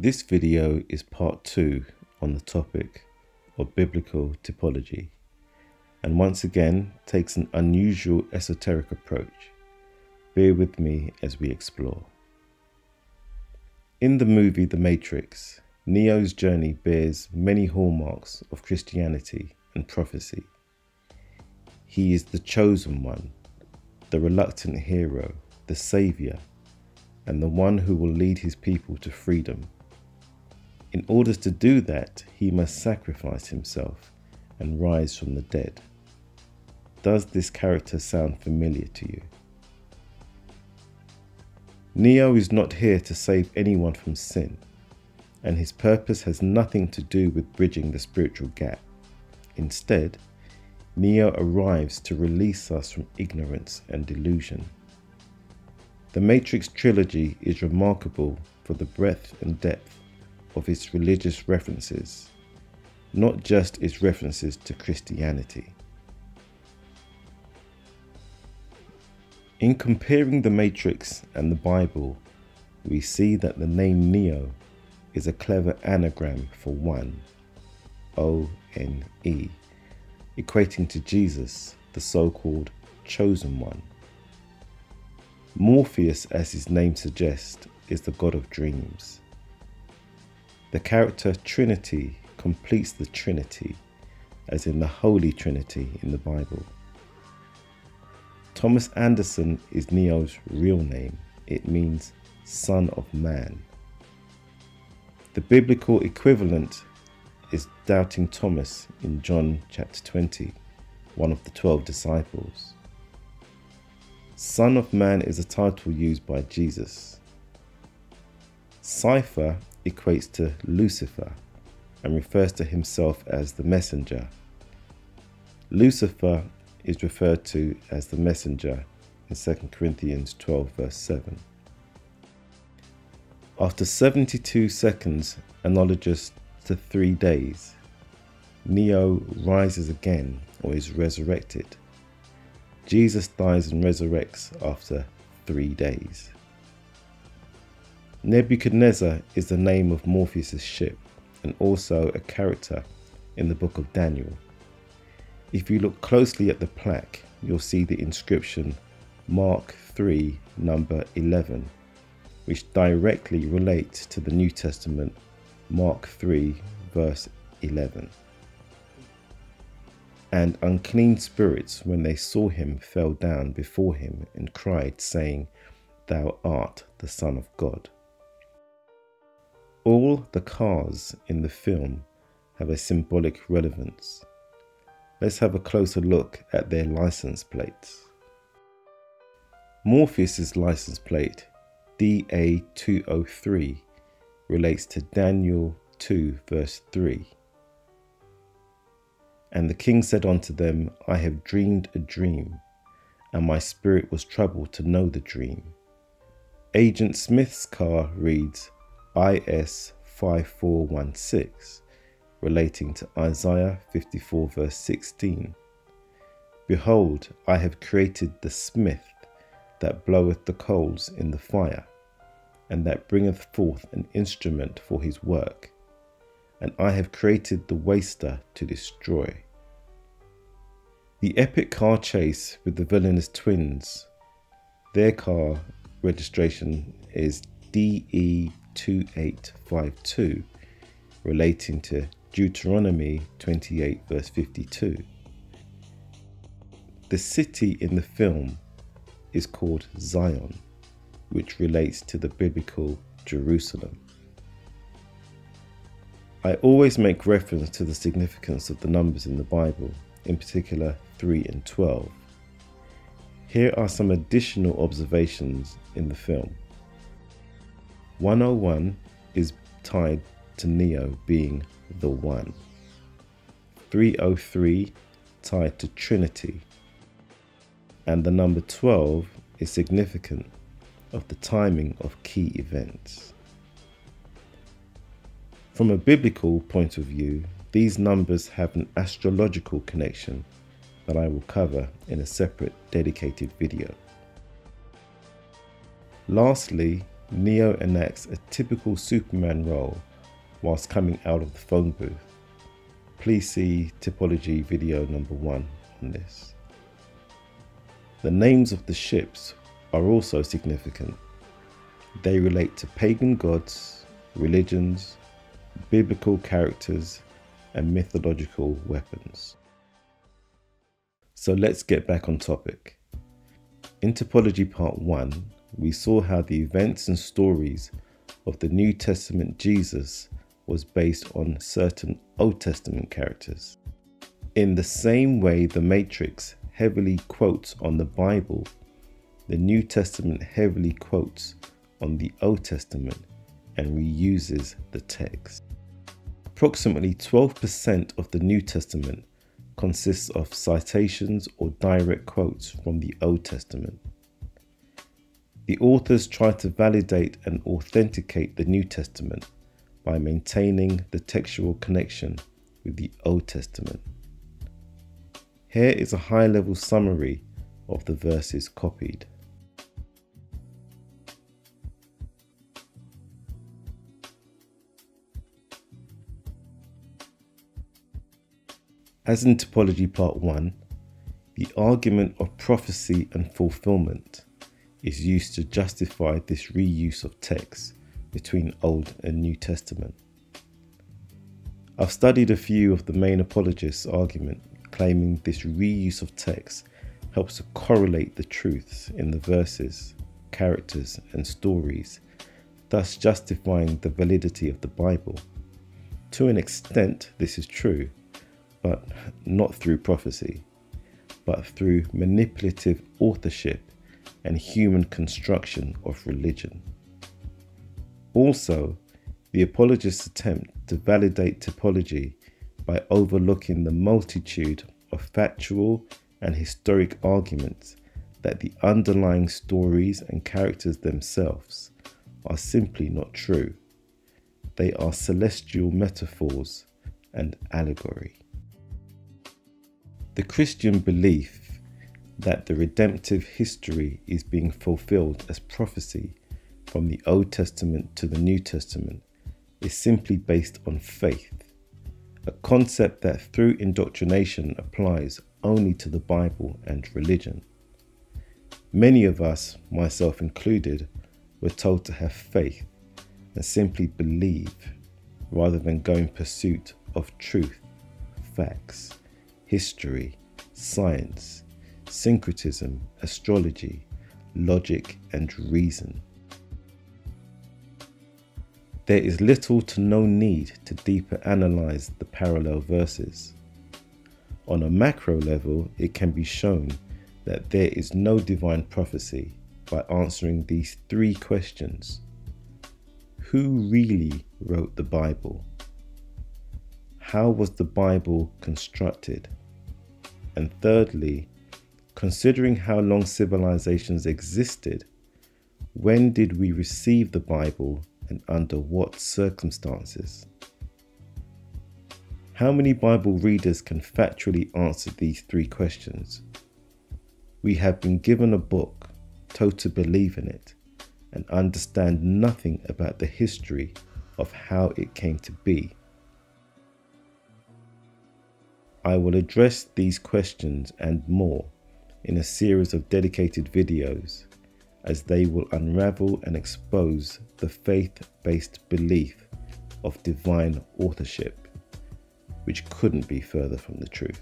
This video is part 2 on the topic of biblical typology, and once again takes an unusual esoteric approach. Bear with me as we explore. In the movie The Matrix, Neo's journey bears many hallmarks of Christianity and prophecy. He is the chosen one, the reluctant hero, the savior, and the one who will lead his people to freedom. In order to do that, he must sacrifice himself and rise from the dead. Does this character sound familiar to you? Neo is not here to save anyone from sin, and his purpose has nothing to do with bridging the spiritual gap. Instead, Neo arrives to release us from ignorance and delusion. The Matrix trilogy is remarkable for the breadth and depth of its religious references, not just its references to Christianity. In comparing the Matrix and the Bible, we see that the name Neo is a clever anagram for one, O-N-E, equating to Jesus, the so-called chosen one. Morpheus, as his name suggests, is the god of dreams. The character Trinity completes the Trinity, as in the Holy Trinity in the Bible. Thomas Anderson is Neo's real name. It means Son of Man. The biblical equivalent is Doubting Thomas in John chapter 20, one of the 12 disciples. Son of Man is a title used by Jesus. Cypher equates to Lucifer and refers to himself as the messenger. Lucifer is referred to as the messenger in 2 Corinthians 12 verse 7. After 72 seconds analogous to 3 days, Neo rises again or is resurrected. Jesus dies and resurrects after 3 days. Nebuchadnezzar is the name of Morpheus' ship and also a character in the book of Daniel. If you look closely at the plaque, you'll see the inscription Mark 3 number 11, which directly relates to the New Testament Mark 3 verse 11. And unclean spirits, when they saw him, fell down before him and cried, saying, "Thou art the Son of God." All the cars in the film have a symbolic relevance. Let's have a closer look at their license plates. Morpheus' license plate, DA203, relates to Daniel 2 verse 3. And the king said unto them, I have dreamed a dream, and my spirit was troubled to know the dream. Agent Smith's car reads IS 5416, relating to Isaiah 54 verse 16. Behold, I have created the smith that bloweth the coals in the fire, and that bringeth forth an instrument for his work. And I have created the waster to destroy. The epic car chase with the villainous twins, their car registration is DE2852, relating to Deuteronomy 28 verse 52. The city in the film is called Zion, which relates to the biblical Jerusalem. I always make reference to the significance of the numbers in the Bible, in particular 3 and 12. Here are some additional observations in the film. 101 is tied to Neo being the One. 303 tied to Trinity. And the number 12 is significant of the timing of key events. From a biblical point of view, these numbers have an astrological connection that I will cover in a separate dedicated video. Lastly, Neo enacts a typical Superman role whilst coming out of the phone booth. Please see Typology video number 1 on this. The names of the ships are also significant. They relate to pagan gods, religions, biblical characters, and mythological weapons. So let's get back on topic. In Typology Part 1, we saw how the events and stories of the New Testament Jesus was based on certain Old Testament characters. In the same way the Matrix heavily quotes on the Bible, the New Testament heavily quotes on the Old Testament and reuses the text. Approximately 12% of the New Testament consists of citations or direct quotes from the Old Testament. The authors try to validate and authenticate the New Testament by maintaining the textual connection with the Old Testament. Here is a high-level summary of the verses copied. As in Typology Part 1, the argument of prophecy and fulfillment is used to justify this reuse of text between Old and New Testament. I've studied a few of the main apologists' argument, claiming this reuse of text helps to correlate the truths in the verses, characters, and stories, thus justifying the validity of the Bible. To an extent, this is true, but not through prophecy, but through manipulative authorship and human construction of religion. Also, the apologists attempt to validate typology by overlooking the multitude of factual and historic arguments that the underlying stories and characters themselves are simply not true. They are celestial metaphors and allegory. The Christian belief that the redemptive history is being fulfilled as prophecy from the Old Testament to the New Testament is simply based on faith, a concept that through indoctrination applies only to the Bible and religion. Many of us, myself included, were told to have faith and simply believe rather than go in pursuit of truth, facts, history, science, syncretism, astrology, logic, and reason. There is little to no need to deeper analyze the parallel verses. On a macro level, it can be shown that there is no divine prophecy by answering these 3 questions. Who really wrote the Bible? How was the Bible constructed? And thirdly, considering how long civilizations existed, when did we receive the Bible and under what circumstances? How many Bible readers can factually answer these 3 questions? We have been given a book, told to believe in it, and understand nothing about the history of how it came to be. I will address these questions and more in a series of dedicated videos, as they will unravel and expose the faith-based belief of divine authorship, which couldn't be further from the truth.